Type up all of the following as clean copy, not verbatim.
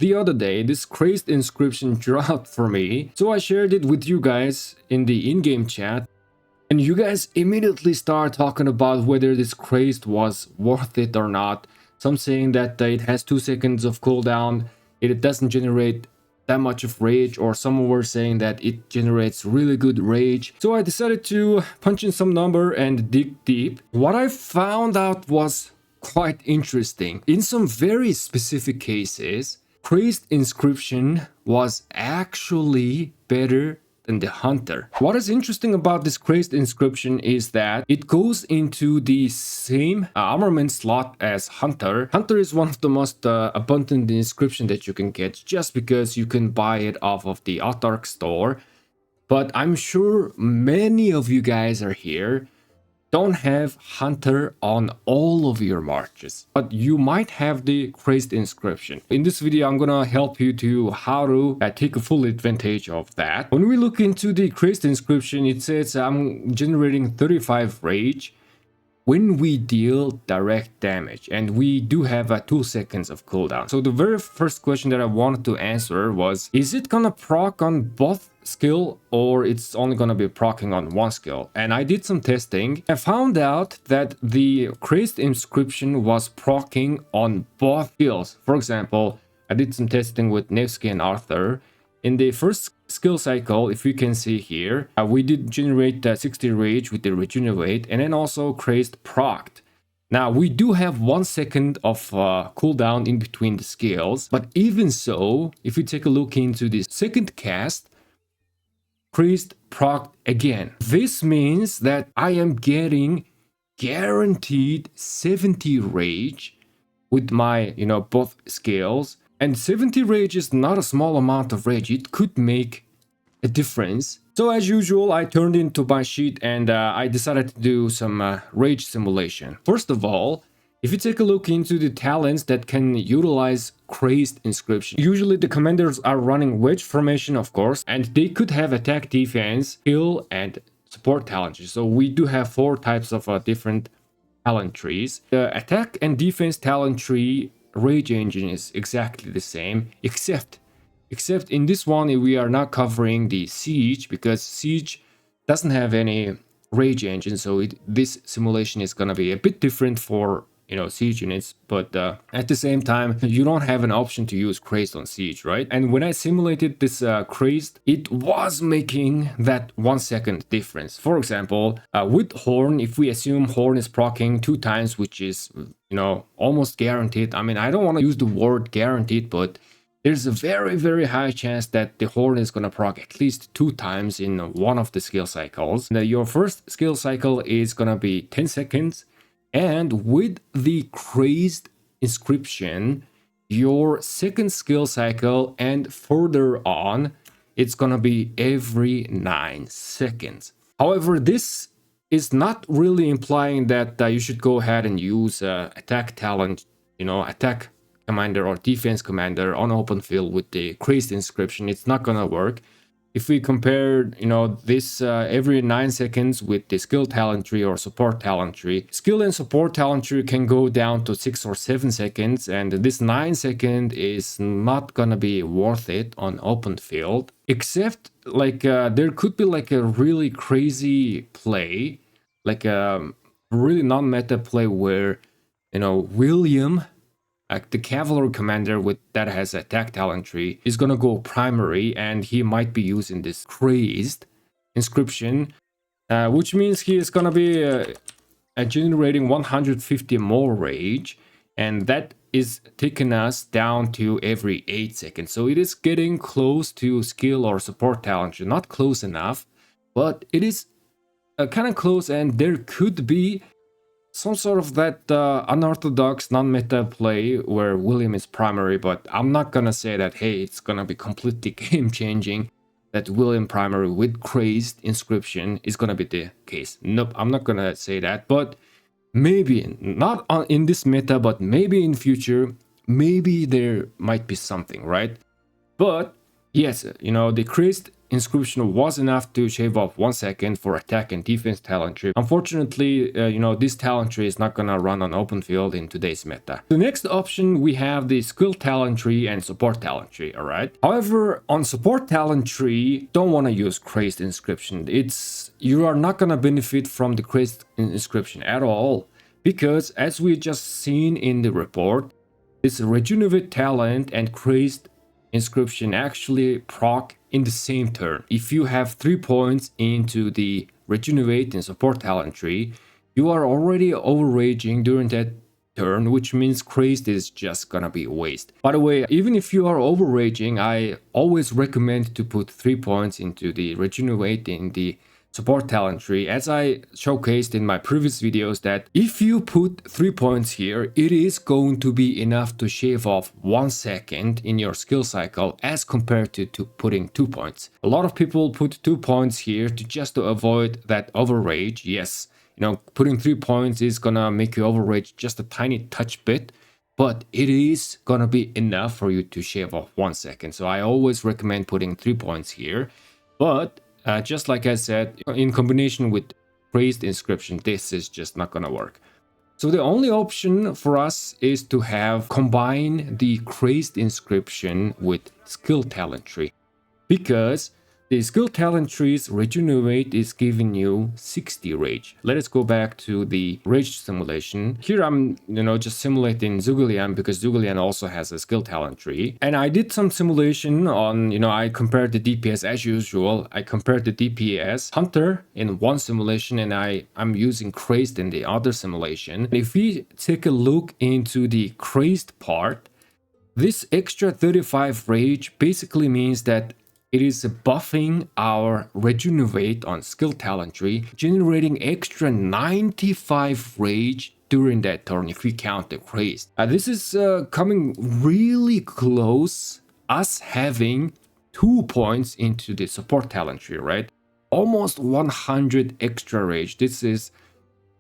The other day, this Crazed Inscription dropped for me, so I shared it with you guys in the in-game chat, and you guys immediately start talking about whether this Crazed was worth it or not. Some saying that it has 2 seconds of cooldown, it doesn't generate that much of rage, or some were saying that it generates really good rage. So I decided to punch in some number and dig deep. What I found out was quite interesting. In some very specific cases, Crazed Inscription was actually better than the Hunter. What is interesting about this Crazed Inscription is that it goes into the same armament slot as Hunter. Hunter is one of the most abundant inscription that you can get just because you can buy it off of the Autarch store. But I'm sure many of you guys are here don't have Hunter on all of your marches, but you might have the Crazed Inscription. In this video, I'm gonna help you to how to take a full advantage of that. When we look into the Crazed Inscription, it says I'm generating 35 rage when we deal direct damage, and we do have 2 seconds of cooldown. So the very first question that I wanted to answer was, is it gonna proc on both skill or it's only gonna be proccing on one skill? And I did some testing. I found out that the Crazed Inscription was proccing on both skills. For example, I did some testing with Nevsky and Arthur. In the first skill cycle, if you can see here, we did generate 60 rage with the regenerate, and then also Crazed procced. Now we do have 1 second of cooldown in between the skills, but even so, if you take a look into the second cast, Crazed procced again. This means that I am getting guaranteed 70 rage with my, both skills. And 70 rage is not a small amount of rage. It could make a difference. So as usual, I turned into my sheet and I decided to do some rage simulation. First of all, if you take a look into the talents that can utilize Crazed Inscription, usually the commanders are running wedge formation, of course, and they could have attack, defense, skill, and support talent trees. So we do have 4 types of different talent trees. The attack and defense talent tree rage engine is exactly the same, except in this one we are not covering the siege, because siege doesn't have any rage engine. So this simulation is gonna be a bit different for siege units, but at the same time you don't have an option to use Crazed on siege, right? And when I simulated this Crazed, it was making that 1 second difference. For example, with Horn, if we assume Horn is proccing 2 times, which is almost guaranteed. I mean, I don't want to use the word guaranteed, but there's a very, very high chance that the Horn is going to proc at least 2 times in one of the skill cycles. Now, your first skill cycle is going to be 10 seconds. And with the Crazed Inscription, your second skill cycle and further on, it's going to be every 9 seconds. However, this is not really implying that you should go ahead and use attack talent, attack commander or defense commander on open field with the Crazed Inscription. It's not gonna work. If we compare, this every 9 seconds with the skill talent tree or support talent tree, skill and support talent tree can go down to 6 or 7 seconds, and this 9 second is not gonna be worth it on open field. Except there could be a really crazy play, like a really non-meta play where William, the cavalry commander that has attack talent tree, is gonna go primary, and he might be using this Crazed Inscription, which means he is gonna be generating 150 more rage, and that is taking us down to every 8 seconds. So it is getting close to skill or support talent tree. Not close enough, but it is kind of close, and there could be some sort of that unorthodox non-meta play where William is primary, but I'm not gonna say that, hey, it's gonna be completely game-changing, that William primary with Crazed Inscription is gonna be the case. Nope, I'm not gonna say that, but maybe, not in this meta, but maybe in future, maybe there might be something, right? But yes, the Crazed Inscription was enough to shave off 1 second for attack and defense talent tree. Unfortunately, this talent tree is not gonna run on open field in today's meta. The next option, we have the skill talent tree and support talent tree, alright? However, on support talent tree, don't want to use Crazed Inscription. You are not gonna benefit from the Crazed Inscription at all, because as we just seen in the report, this Regenerate talent and Crazed Inscription actually proc in the same turn. If you have 3 points into the Regenerate and support talent tree, you are already overraging during that turn, which means Crazed is just gonna be a waste. By the way, even if you are overraging, I always recommend to put 3 points into the Regenerate in the support talent tree, as I showcased in my previous videos, that if you put 3 points here, it is going to be enough to shave off 1 second in your skill cycle as compared to putting 2 points. A lot of people put 2 points here just to avoid that overrage. Yes, putting 3 points is gonna make you overrage just a tiny touch bit, but it is gonna be enough for you to shave off 1 second. So I always recommend putting 3 points here, but just like I said, in combination with Crazed Inscription, this is just not gonna work. So the only option for us is to combine the Crazed Inscription with skill talent tree, because the skill talent tree's Regenerate is giving you 60 rage. Let us go back to the rage simulation. Here I'm, just simulating Zugulian, because Zugulian also has a skill talent tree. And I did some simulation on, I compared the DPS as usual. I compared the DPS Hunter in one simulation, and I'm using Crazed in the other simulation. If we take a look into the Crazed part, this extra 35 rage basically means that it is buffing our Regenerate on skill talent tree, generating extra 95 rage during that turn if we count the Crazed. This is coming really close us having 2 points into the support talent tree, right? Almost 100 extra rage. This is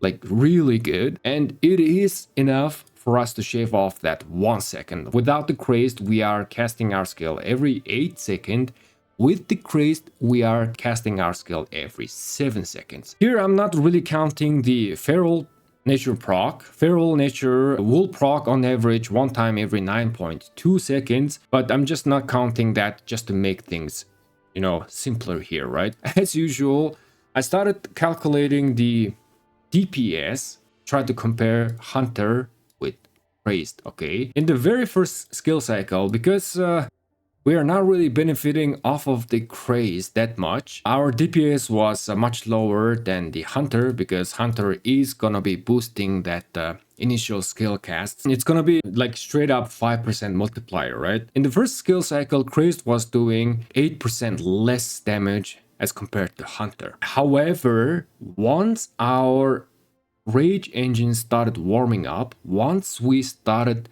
like really good, and it is enough for us to shave off that 1 second. Without the Crazed, we are casting our skill every 8 seconds. With the Crazed, we are casting our skill every 7 seconds. Here I'm not really counting the Feral Nature proc. Feral Nature will proc on average 1 time every 9.2 seconds, but I'm just not counting that just to make things, simpler here, right? As usual, I started calculating the DPS, tried to compare Hunter with Crazed, okay? In the very first skill cycle, because we are not really benefiting off of the Crazed that much. Our DPS was much lower than the Hunter, because Hunter is gonna be boosting that initial skill cast. It's gonna be like straight up 5% multiplier, right? In the first skill cycle, Crazed was doing 8% less damage as compared to Hunter. However, once our rage engine started warming up, once we started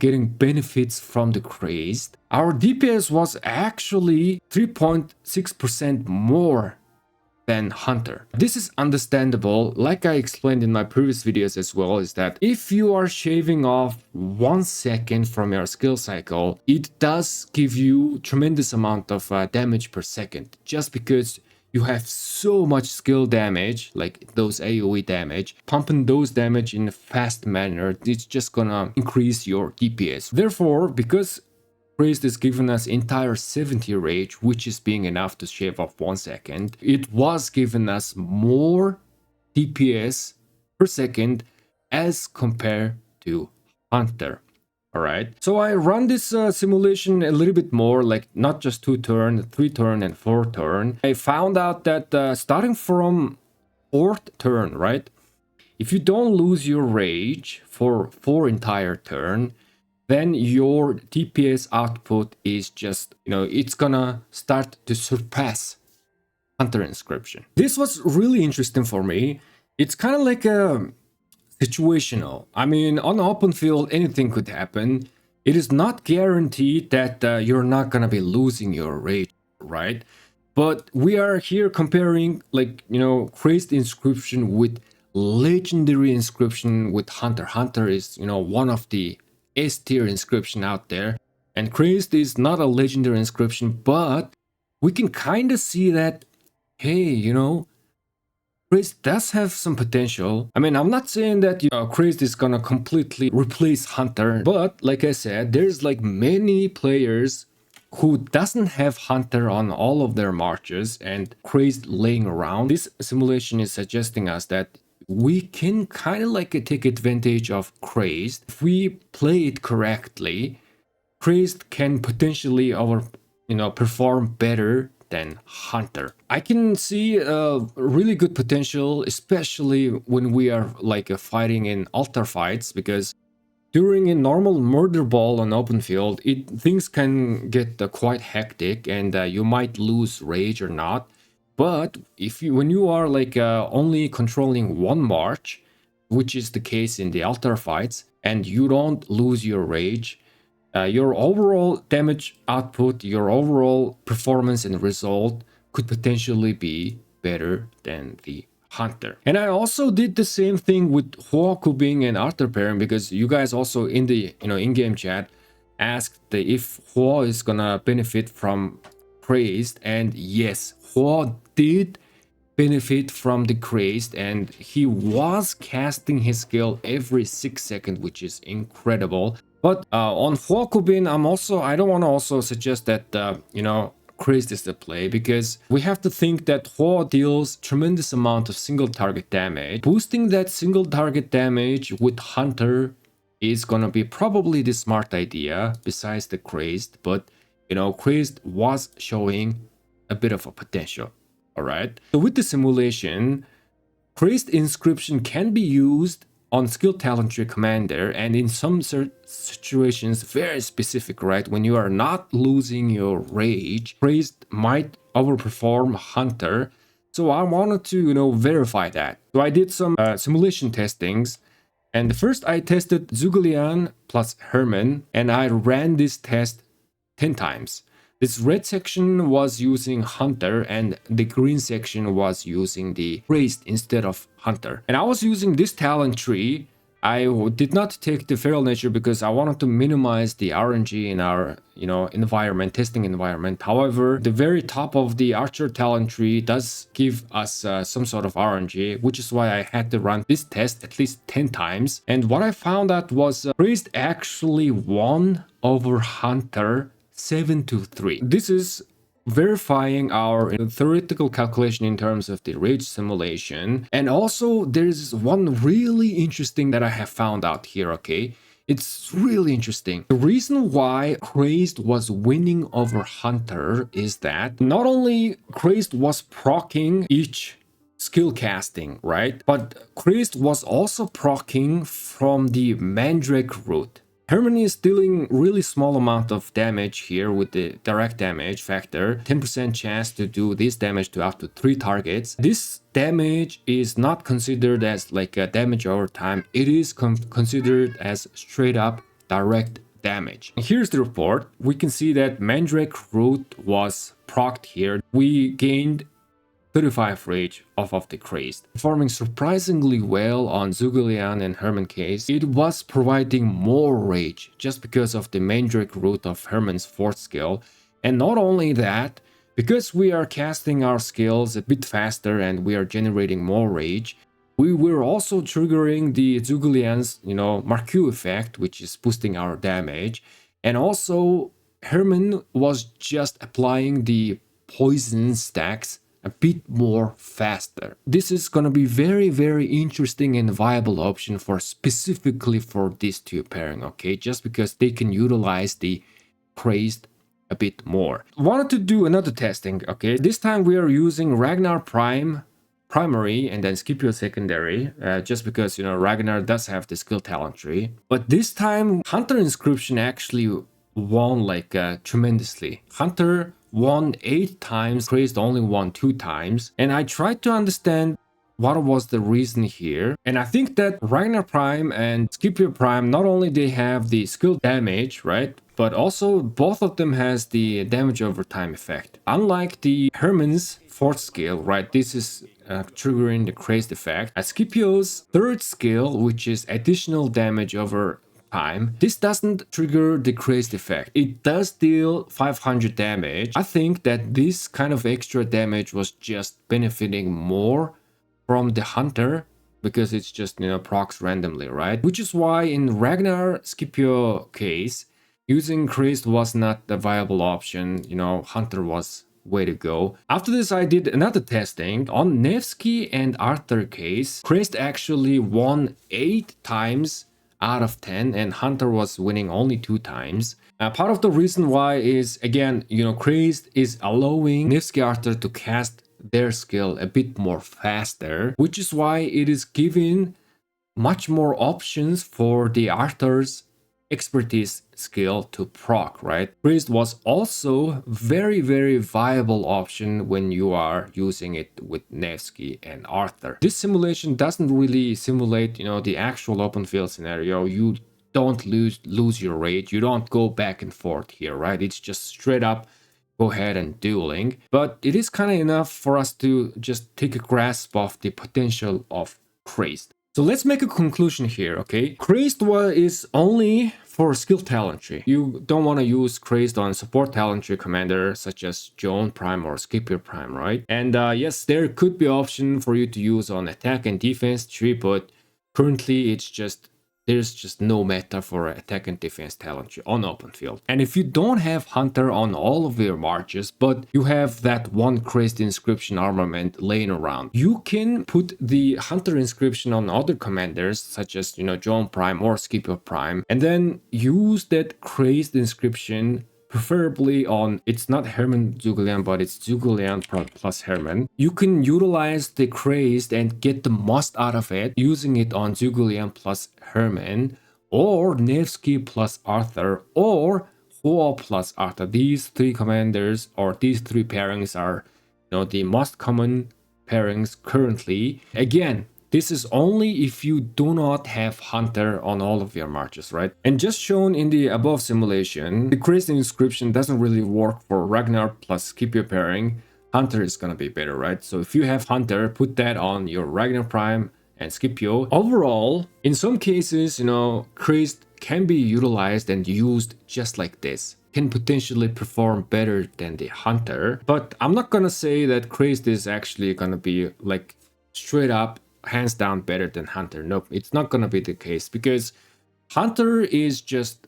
getting benefits from the Crazed, our DPS was actually 3.6% more than Hunter. This is understandable. Like I explained in my previous videos as well, is that if you are shaving off 1 second from your skill cycle, it does give you tremendous amount of damage per second, just because you have so much skill damage, like those AoE damage. Pumping those damage in a fast manner, it's just gonna increase your DPS. Therefore, because Crazed is giving us entire 70 rage, which is being enough to shave off 1 second, it was giving us more DPS per second as compared to Hunter. Alright, so I run this simulation a little bit more, like not just 2 turn, 3 turn and 4 turn. I found out that starting from 4th turn, right, if you don't lose your rage for 4 entire turn, then your DPS output is just, it's gonna start to surpass Hunter Inscription. This was really interesting for me. It's kind of like a situational. I mean, on open field, anything could happen. It is not guaranteed that you're not gonna be losing your rage, right? But we are here comparing, like, Crazed Inscription with Legendary Inscription with Hunter. Hunter is, one of the S tier inscription out there, and Crazed is not a Legendary Inscription, but we can kind of see that, hey, Crazed does have some potential. I mean, I'm not saying that Crazed is gonna completely replace Hunter, but like I said, there's like many players who doesn't have Hunter on all of their marches and Crazed laying around. This simulation is suggesting us that we can kind of like take advantage of Crazed. If we play it correctly, Crazed can potentially perform better than Hunter. I can see a really good potential, especially when we are like fighting in altar fights, because during a normal murder ball on open field, things can get quite hectic, and you might lose rage or not. But when you are like only controlling one march, which is the case in the altar fights, and you don't lose your rage, your overall damage output, your overall performance and result could potentially be better than the Hunter. And I also did the same thing with Hoa Kubing and Arthur pairing, because you guys also in the in-game chat asked if Hoa is gonna benefit from Crazed, and yes, Hoa did benefit from the Crazed, and he was casting his skill every 6 seconds, which is incredible. But on Huokubin, I don't want to also suggest that Crazed is the play, because we have to think that Huo deals tremendous amount of single target damage. Boosting that single target damage with Hunter is gonna be probably the smart idea besides the Crazed, but Crazed was showing a bit of a potential. All right. So with the simulation, Crazed Inscription can be used on skill talent tree commander, and in some situations very specific, right? When you are not losing your rage, Crazed might overperform Hunter. So I wanted to verify that. So I did some simulation testings, and first I tested Zhuge plus Herman, and I ran this test 10 times. This red section was using Hunter, and the green section was using the Crazed instead of Hunter. And I was using this talent tree. I did not take the feral nature because I wanted to minimize the RNG in our testing environment. However, the very top of the archer talent tree does give us some sort of RNG, which is why I had to run this test at least 10 times. And what I found out was Crazed actually won over Hunter 7-3. This is verifying our theoretical calculation in terms of the rage simulation. And also there's one really interesting that I have found out here, okay? It's really interesting. The reason why Crazed was winning over Hunter is that not only Crazed was proccing each skill casting, right? But Crazed was also proccing from the Mandrake root. Herman is dealing really small amount of damage here with the direct damage factor, 10% chance to do this damage to up to 3 targets. This damage is not considered as like a damage over time. It is considered as straight up direct damage. Here's the report. We can see that Mandrake root was procced here. We gained 35 rage off of the Crazed. Performing surprisingly well on Zhuge and Herman case, it was providing more rage just because of the Mandrake root of Herman's 4th skill. And not only that, because we are casting our skills a bit faster and we are generating more rage, we were also triggering the Zhuge Marquis effect, which is boosting our damage. And also, Herman was just applying the poison stacks a bit more faster. This is gonna be very, very interesting and viable option for specifically for these two pairing, okay? Just because they can utilize the Crazed a bit more. Wanted to do another testing, okay? This time we are using Ragnar primary and then Scipio secondary, just because Ragnar does have the skill talent tree. But this time Hunter Inscription actually won like tremendously. Hunter won 8 times, Crazed only won 2 times, and I tried to understand what was the reason here. And I think that Ragnar Prime and Scipio Prime, not only they have the skill damage, right, but also both of them has the damage over time effect. Unlike the Herman's 4th skill, right, this is triggering the Crazed effect. Scipio's 3rd skill, which is additional damage over time, this doesn't trigger the crazed effect. It does deal 500 damage. I think that this kind of extra damage was just benefiting more from the hunter because it's just, procs randomly, right? Which is why in Ragnar Scipio case, using crazed was not a viable option. Hunter was way to go. After this, I did another testing on Nevsky and Arthur case. Crazed actually won 8 times out of 10 and Hunter was winning only 2 times. Part of the reason why is, again, Crazed is allowing Nevsky Arthur to cast their skill a bit more faster, which is why it is giving much more options for the Arthur's expertise skill to proc, right? Crazed was also very, very viable option when you are using it with Nevsky and Arthur. This simulation doesn't really simulate, the actual open field scenario. You don't lose your rage. You don't go back and forth here, right? It's just straight up go ahead and dueling. But it is kind of enough for us to just take a grasp of the potential of Crazed. So let's make a conclusion here, okay? Crazed is only for skill talent tree. You don't want to use Crazed on support talent tree commander such as Joan Prime or Scipio Prime, right? And yes, there could be option for you to use on attack and defense tree, but currently there's just no meta for attack and defense talent tree on open field. And if you don't have Hunter on all of your marches, but you have that one Crazed Inscription armament laying around, you can put the Hunter Inscription on other commanders, such as, Joan Prime or Scipio Prime, and then use that Crazed Inscription preferably on, it's not Herman Zugulian, but it's Zugulian plus Herman. You can utilize the Crazed and get the most out of it using it on Zugulian plus Herman, or Nevsky plus Arthur, or Hoa plus Arthur. These 3 commanders or these 3 pairings are, the most common pairings currently. Again, this is only if you do not have Hunter on all of your marches, right? And just shown in the above simulation, the Crazed Inscription doesn't really work for Ragnar plus Scipio pairing. Hunter is gonna be better, right? So if you have Hunter, put that on your Ragnar Prime and Scipio. Overall, in some cases, Crazed can be utilized and used just like this. Can potentially perform better than the Hunter. But I'm not gonna say that Crazed is actually gonna be like straight up hands down better than Hunter. Nope, it's not gonna be the case because Hunter is just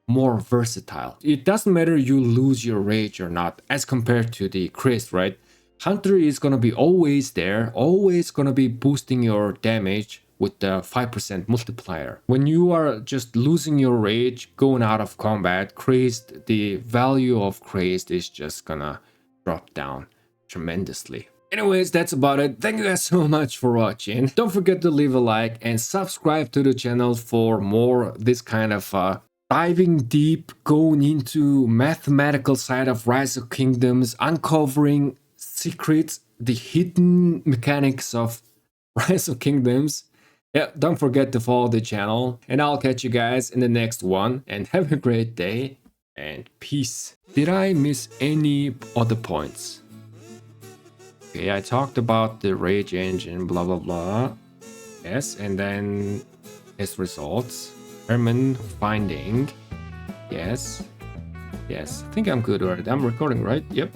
more versatile. It doesn't matter you lose your rage or not as compared to the Crazed, right? Hunter is gonna be always there, always gonna be boosting your damage with the 5% multiplier. When you are just losing your rage, going out of combat, Crazed, the value of Crazed is just gonna drop down tremendously. Anyways, that's about it. Thank you guys so much for watching. Don't forget to leave a like and subscribe to the channel for more this kind of diving deep, going into mathematical side of Rise of Kingdoms, uncovering secrets, the hidden mechanics of Rise of Kingdoms. Yeah, don't forget to follow the channel, and I'll catch you guys in the next one, and have a great day, and peace. Did I miss any other points? Okay, I talked about the rage engine, blah blah blah. Yes, and then his results. Herman finding. Yes. Yes, I think I'm good already. I'm recording, right? Yep.